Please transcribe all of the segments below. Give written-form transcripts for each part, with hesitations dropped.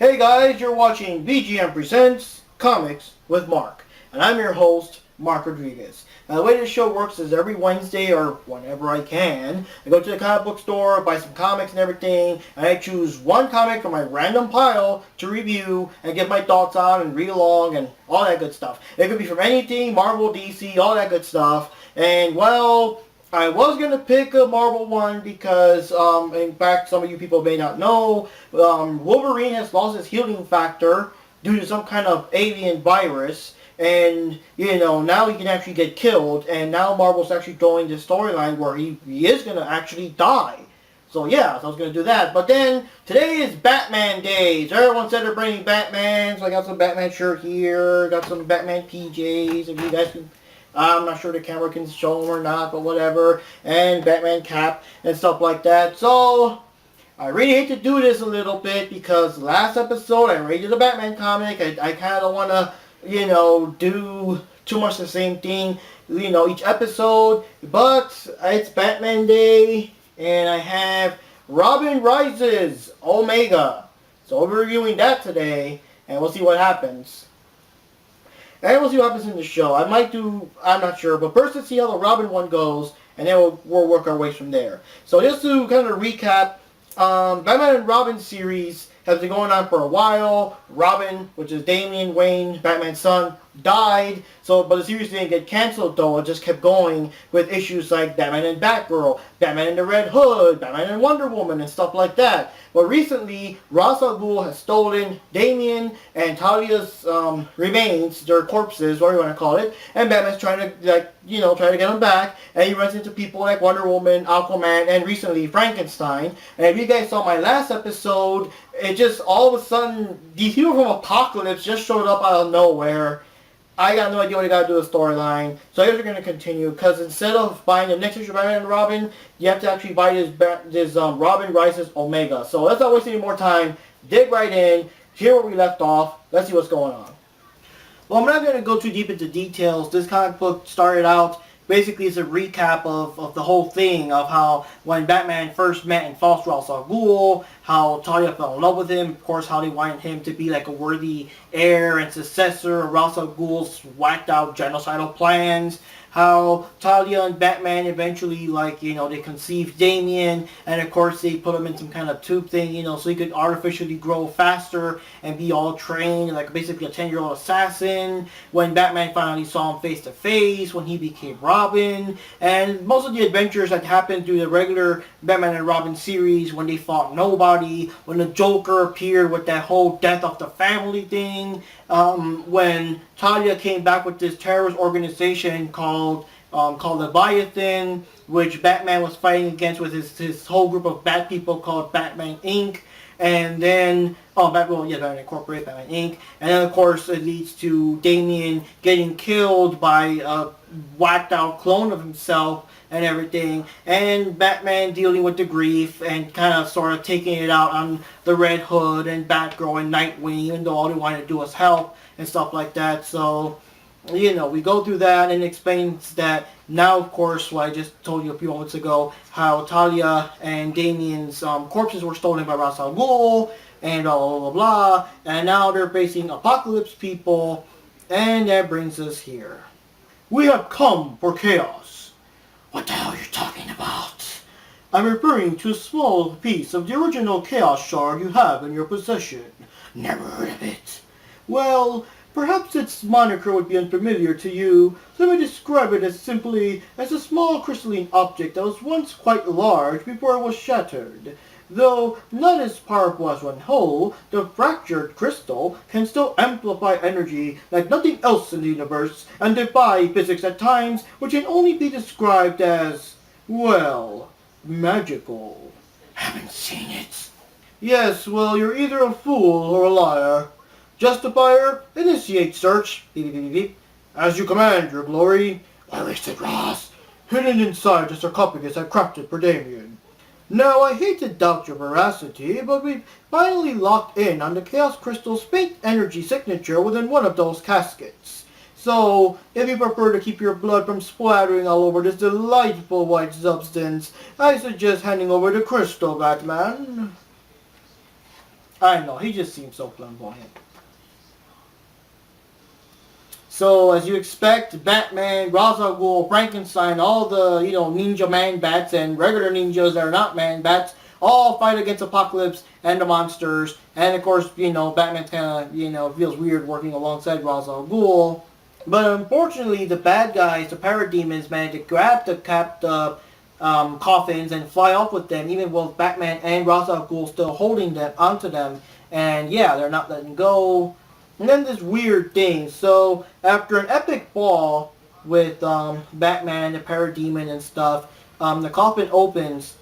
Hey guys, you're watching VGM Presents Comics with Mark, and I'm your host, Mark Rodriguez. Now the way this show works is every Wednesday, or whenever I can, I go to the comic book store, buy some comics and everything, and I choose one comic from my random pile to review and get my thoughts on and read along and all that good stuff. It could be from anything, Marvel, DC, all that good stuff. And well, I was going to pick a Marvel one because, in fact, some of you people may not know, Wolverine has lost his healing factor due to some kind of alien virus. And, now he can actually get killed. And now Marvel's actually going this storyline where he is going to actually die. So, yeah, so I was going to do that. But then, today is Batman Day. So everyone said they're bringing Batman. So I got some Batman shirt here. Got some Batman PJs. If you guys can... I'm not sure the camera can show them or not, but whatever. And Batman cap and stuff like that. So, I really hate to do this a little bit because last episode I rated a Batman comic. I kind of want to, do too much the same thing, each episode. But it's Batman Day and I have Robin Rises Omega. So we'll be reviewing that today and we'll see what happens. And we'll see what happens in the show. I might do, I'm not sure, but first let's see how the Robin one goes, and then we'll work our way from there. So just to kind of recap, Batman and Robin series has been going on for a while. Robin, which is Damian Wayne, Batman's son, died. But the series didn't get canceled though. It just kept going with issues like Batman and Batgirl, Batman and the Red Hood, Batman and Wonder Woman, and stuff like that. But recently, Ra's al Ghul has stolen Damian and Talia's remains, their corpses, whatever you want to call it, and Batman's trying to, try to get them back. And he runs into people like Wonder Woman, Aquaman, and recently Frankenstein. And if you guys saw my last episode, it just all of a sudden these people from Apakolips just showed up out of nowhere. I got no idea what I got to do with the storyline. So I guess we're going to continue. Because instead of buying the next issue of Batman and Robin, you have to actually buy this Robin Rises Omega. So let's not waste any more time. Dig right in. Hear where we left off. Let's see what's going on. Well, I'm not going to go too deep into details. This comic book started out, basically it's a recap of the whole thing, of how when Batman first met and fought Ra's al Ghul, how Talia fell in love with him, of course how they wanted him to be like a worthy heir and successor of Ra's al Ghul's whacked out genocidal plans, how Talia and Batman eventually, they conceived Damian, and of course they put him in some kind of tube thing, so he could artificially grow faster and be all trained, like basically a 10-year-old assassin. When Batman finally saw him face to face, when he became Robin, and most of the adventures that happened through the regular Batman and Robin series, when they fought nobody, when the Joker appeared with that whole death of the family thing, when Talia came back with this terrorist organization called Leviathan, which Batman was fighting against with his whole group of bad people called Batman Inc. And then, Batman Incorporated, Batman Inc. And then, of course, it leads to Damian getting killed by a whacked out clone of himself and everything. And Batman dealing with the grief and kind of sort of taking it out on the Red Hood and Batgirl and Nightwing, even though all they wanted to do was help and stuff like that. So, we go through that, and it explains that now, of course, what I just told you a few moments ago, how Talia and Damian's corpses were stolen by Ra's al Ghul, and blah, blah, blah, blah, and now they're facing Apakolips people, and that brings us here. We have come for chaos. What the hell are you talking about? I'm referring to a small piece of the original Chaos Shard you have in your possession. Never heard of it. Well, perhaps its moniker would be unfamiliar to you, so let me describe it as simply as a small crystalline object that was once quite large before it was shattered. Though not as powerful as one whole, the fractured crystal can still amplify energy like nothing else in the universe and defy physics at times, which can only be described as, well, magical. Haven't seen it. Yes, well, you're either a fool or a liar. Justifier, initiate search. Beep, beep, beep, beep. As you command, your glory. Where is it, Ross? Hidden inside the sarcophagus I crafted for Damian. Now, I hate to doubt your veracity, but we've finally locked in on the Chaos Crystal's faint energy signature within one of those caskets. So, if you prefer to keep your blood from splattering all over this delightful white substance, I suggest handing over the crystal, Batman. I don't know, he just seems so flamboyant. So, as you expect, Batman, Ra's al Ghul, Frankenstein, all the, ninja man-bats and regular ninjas that are not man-bats all fight against Apakolips and the monsters. And, of course, Batman kind of, feels weird working alongside Ra's al Ghul. But, unfortunately, the bad guys, the parademons, managed to grab the coffins and fly off with them, even with Batman and Ra's al Ghul still holding them onto them. And, yeah, they're not letting go. And then this weird thing. So after an epic ball with Batman, the Parademon and stuff, the coffin opens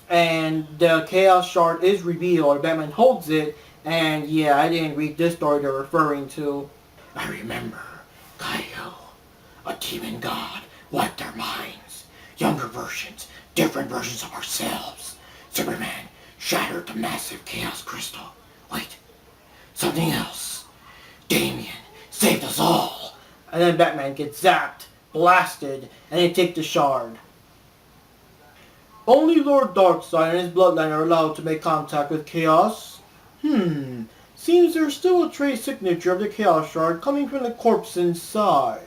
and the Chaos Shard is revealed. Batman holds it, and yeah, I didn't read this story they're referring to. I remember Kaio, a demon god, wiped our minds. Younger versions, different versions of ourselves. Superman shattered the massive Chaos Crystal. Wait, something else. Damian saved us all. And then Batman gets zapped, blasted, and they take the shard. Only Lord Darkseid and his bloodline are allowed to make contact with Chaos. Seems there's still a trace signature of the Chaos Shard coming from the corpse inside.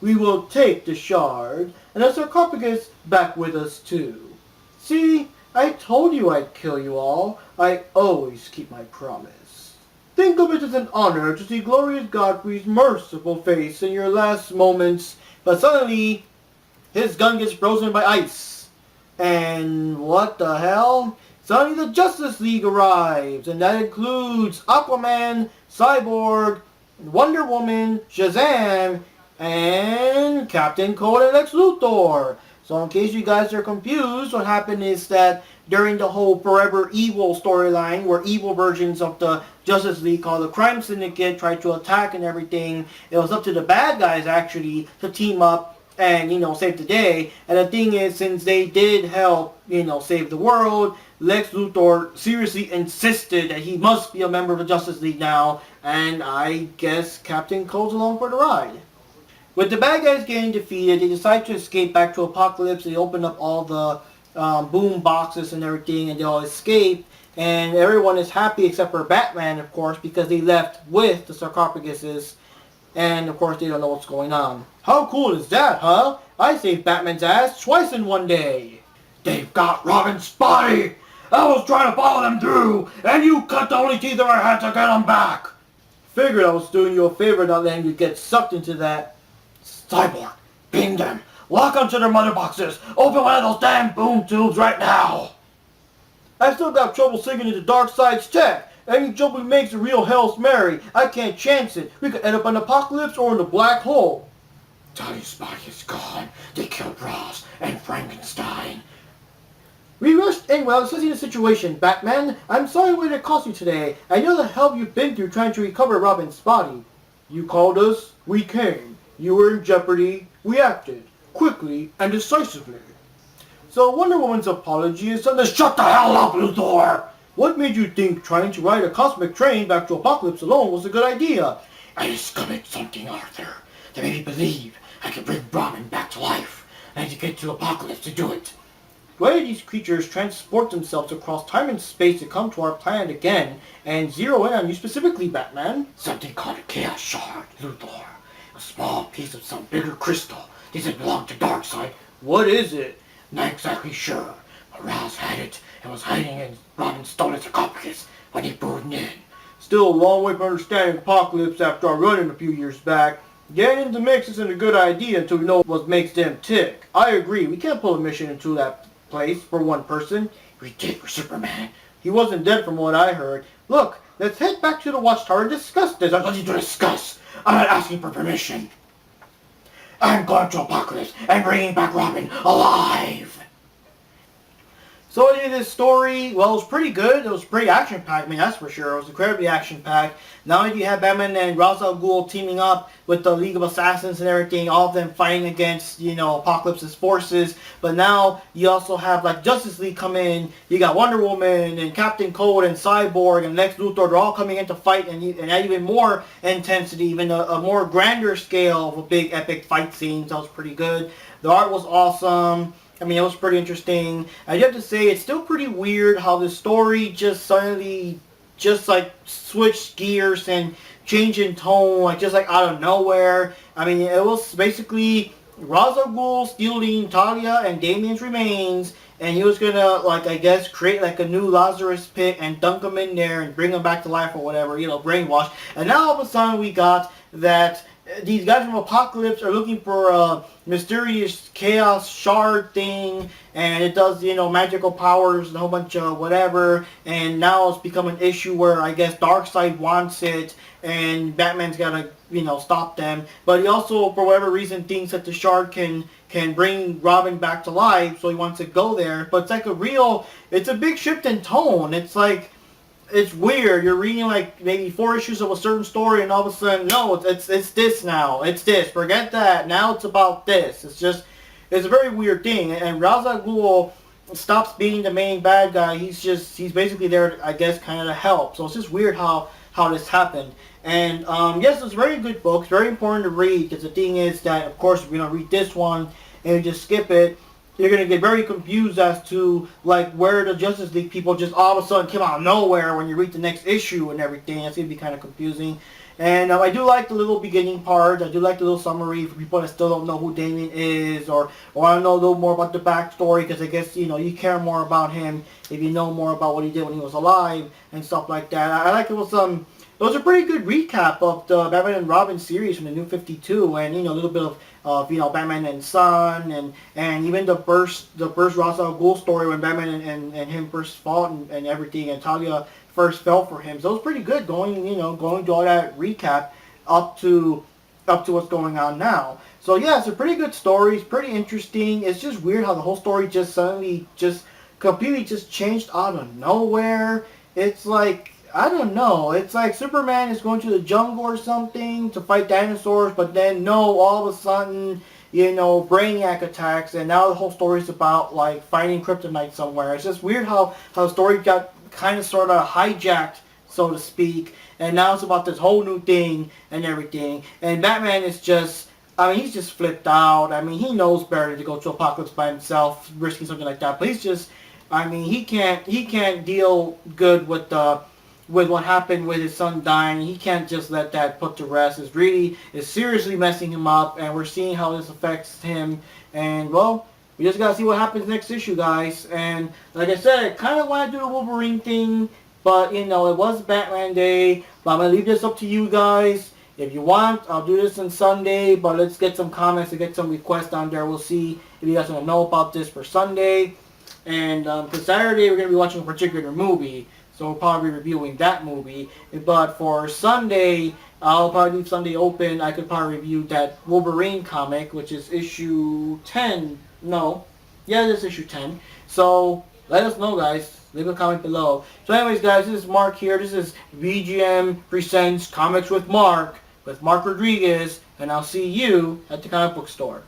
We will take the shard, and the sarcophagus back with us too. See, I told you I'd kill you all. I always keep my promise. Think of it as an honor to see glorious Godfrey's merciful face in your last moments. But suddenly, his gun gets frozen by ice. And what the hell? Suddenly the Justice League arrives. And that includes Aquaman, Cyborg, Wonder Woman, Shazam, and Captain Cold and Lex Luthor. So in case you guys are confused, what happened is that during the whole Forever Evil storyline, where evil versions of the Justice League called the Crime Syndicate tried to attack and everything, it was up to the bad guys actually to team up and, save the day. And the thing is, since they did help, save the world, Lex Luthor seriously insisted that he must be a member of the Justice League now, and I guess Captain Cold's along for the ride. With the bad guys getting defeated, they decide to escape back to Apakolips. They open up all the boom boxes and everything, and they all escape. And everyone is happy except for Batman, of course, because they left with the sarcophaguses. And, of course, they don't know what's going on. How cool is that, huh? I saved Batman's ass twice in one day. They've got Robin's body! I was trying to follow them through, and you cut the only teeth I had to get them back! Figured I was doing you a favor not letting you get sucked into that. Cyborg, ping them. Lock onto their mother boxes. Open one of those damn boom tubes right now. I still got trouble sinking into Darkseid's tech. Any jump we make's a real Hell's Mary. I can't chance it. We could end up in Apakolips or in the black hole. Tony's body is gone. They killed Ross and Frankenstein. We rushed in while assessing the situation. Batman, I'm sorry what it cost you today. I know the hell you've been through trying to recover Robin's body. You called us. We came. You were in jeopardy. We acted. Quickly and decisively. So Wonder Woman's apology is something to shut the hell up, Luthor! What made you think trying to ride a cosmic train back to Apakolips alone was a good idea? I discovered something, Arthur, that made me believe I could bring Robin back to life. I had to get to Apakolips to do it. Why did these creatures transport themselves across time and space to come to our planet again and zero in on you specifically, Batman? Something called a Chaos Shard, Luthor. A small piece of some bigger crystal. They said belonged to Darkseid. What is it? Not exactly sure. But Ra's had it and was hiding in Robin's stolen sarcophagus when he booted in. Still a long way from understanding Apakolips after our run-in a few years back. Getting into the mix isn't a good idea until we know what makes them tick. I agree. We can't pull a mission into that place for one person. We did for Superman. He wasn't dead from what I heard. Look, let's head back to the Watchtower and discuss this. There's nothing to discuss. I'm not asking for permission. I'm going to Apakolips and bringing back Robin alive. So I did this story, well, it was pretty good. It was pretty action-packed, I mean, that's for sure. It was incredibly action-packed. Not only do you have Batman and Ra's al Ghul teaming up with the League of Assassins and everything, all of them fighting against, Apocalypse's forces, but now you also have, like, Justice League come in. You got Wonder Woman and Captain Cold and Cyborg and Lex Luthor. They're all coming in to fight, and even more intensity, even a more grander scale of a big epic fight scene. That was pretty good. The art was awesome. I mean, it was pretty interesting. I have to say, it's still pretty weird how the story just suddenly just like switch gears and change in tone, like just like out of nowhere. I mean, it was basically Ra's al Ghul stealing Talia and Damian's remains, and he was gonna, like, I guess, create like a new Lazarus pit and dunk them in there and bring them back to life or whatever, brainwash. And now all of a sudden we got that these guys from Apakolips are looking for a mysterious chaos shard thing, and it does, magical powers and a whole bunch of whatever, and now it's become an issue where I guess Darkseid wants it, and Batman's gotta, stop them. But he also, for whatever reason, thinks that the shard can bring Robin back to life, so he wants to go there. But it's like it's a big shift in tone. It's like, it's weird. You're reading like maybe 4 issues of a certain story, and all of a sudden, no, it's this now. It's this. Forget that. Now it's about this. It's a very weird thing. And Ra's al Ghul stops being the main bad guy. He's basically there, I guess, kind of to help. So it's just weird how this happened. And yes, it's a very good book. It's very important to read, because the thing is that, of course, if you don't read this one and you just skip it, you're going to get very confused as to, like, where the Justice League people just all of a sudden came out of nowhere when you read the next issue and everything. It's going to be kind of confusing. And I do like the little beginning part. I do like the little summary for people that still don't know who Damian is, or want to know a little more about the backstory, because I guess, you care more about him if you know more about what he did when he was alive and stuff like that. I like it was it was a pretty good recap of the Batman and Robin series from the New 52, and a little bit of Batman and Son, and even the first Ra's al Ghul story when Batman and him first fought and everything, and Talia first fell for him. So it was pretty good going through all that recap up to what's going on now. So yeah, it's a pretty good story. It's pretty interesting. It's just weird how the whole story just suddenly completely changed out of nowhere. It's like, I don't know. It's like Superman is going to the jungle or something to fight dinosaurs, but then no, all of a sudden, Brainiac attacks, and now the whole story is about like finding kryptonite somewhere. It's just weird how the story got kind of sort of hijacked, so to speak, and now it's about this whole new thing and everything. And Batman is he's just flipped out. I mean, he knows better to go to Apokolips by himself, risking something like that. But he can't deal good with what happened with his son dying. He can't just let that put to rest. It's seriously messing him up, and we're seeing how this affects him. And, well, we just gotta see what happens next issue, guys. And, like I said, I kind of want to do the Wolverine thing, but, it was Batman Day. But I'm gonna leave this up to you guys. If you want, I'll do this on Sunday, but let's get some comments and get some requests on there. We'll see if you guys want to know about this for Sunday. And for Saturday, we're going to be watching a particular movie. So we'll probably be reviewing that movie. But for Sunday, I'll probably leave Sunday open. I could probably review that Wolverine comic, which is issue 10. No. Yeah, this is issue 10. So let us know, guys. Leave a comment below. So anyways, guys, this is Mark here. This is VGM Presents Comics with Mark Rodriguez. And I'll see you at the comic book store.